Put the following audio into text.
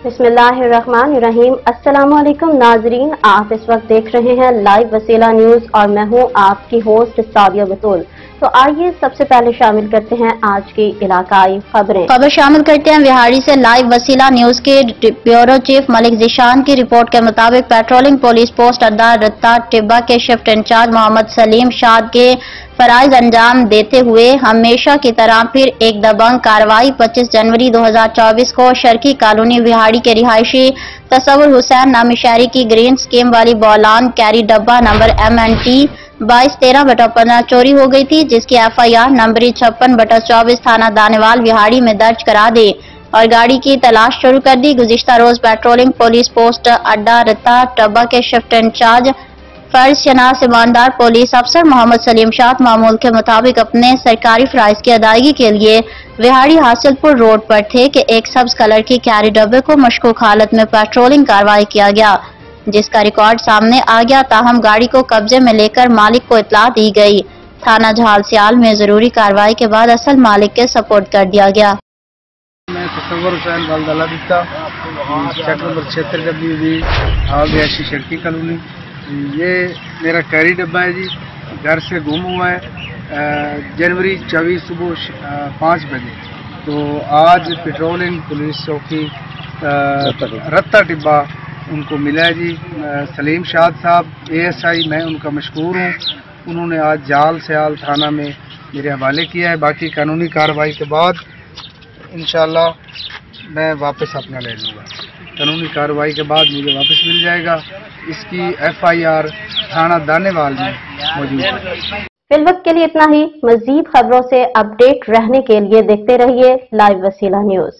बिस्मिल्लाहिर्रहमानिर्रहीम। अस्सलाम वालेकुम नाजरीन, आप इस वक्त देख रहे हैं लाइव वसीला न्यूज और मैं हूं आपकी होस्ट सादिया बतूल। तो आइए सबसे पहले शामिल करते हैं आज की इलाकाई खबर शामिल करते हैं विहाड़ी से। लाइव वसीला न्यूज के ब्यूरो चीफ मलिक ज़ीशान की रिपोर्ट के मुताबिक पेट्रोलिंग पुलिस पोस्ट अड्डा रत्ता टिब्बा के शिफ्ट इंचार्ज मोहम्मद सलीम शाद के फराइज अंजाम देते हुए हमेशा की तरह फिर एक दबंग कार्रवाई 25 जनवरी 2024 को शर्की कॉलोनी विहाड़ी के रिहायशी तसव्वुर हुसैन नामी शहरी की ग्रीन स्कीम वाली बौलान कैरी डब्बा नंबर MNT 2213/15 चोरी हो गई थी, जिसकी FIR नंबरी 56/24 थाना दानेवाल विहाड़ी में दर्ज करा दी और गाड़ी की तलाश शुरू कर दी। गुज़िश्ता रोज पेट्रोलिंग पुलिस पोस्ट अड्डा रत्ता टिब्बा के शिफ्ट इंचार्ज फर्ज शनास ईमानदार पुलिस अफसर मोहम्मद सलीम शाद मामूल के मुताबिक अपने सरकारी फराइज की अदायगी के लिए विहाड़ी हासिलपुर रोड पर थे कि एक सब्ज कलर की कैरी डब्बे को मशकूक हालत में पेट्रोलिंग कार्रवाई किया गया, जिसका रिकॉर्ड सामने आ गया। ताहम गाड़ी को कब्जे में लेकर मालिक को इत्तला दी गई। थाना जहाल सियाल में जरूरी कार्रवाई के बाद असल मालिक के सपोर्ट कर दिया गया। मैं तसव्वुर हुसैन बालदला दिता check number 76WB Sharki colony. ये मेरा कैरी डब्बा है जी, घर से गुम हुआ है जनवरी 24 सुबह 5 बजे। तो आज पेट्रोलिंग पुलिस चौकी रत्ता टिब्बा उनको मिला है जी। सलीम शाद साहब ASI, मैं उनका मशकूर हूँ। उन्होंने आज जाल सयाल थाना में मेरे हवाले किया है। बाकी कानूनी कार्रवाई के बाद इंशाल्लाह मैं वापस अपना ले लूँगा। कानूनी कार्रवाई के बाद मुझे वापस मिल जाएगा। इसकी FIR थाना दानेवाल में मौजूद है। फिल वक्त के लिए इतना ही। मजीद खबरों से अपडेट रहने के लिए देखते रहिए लाइव वसीला न्यूज।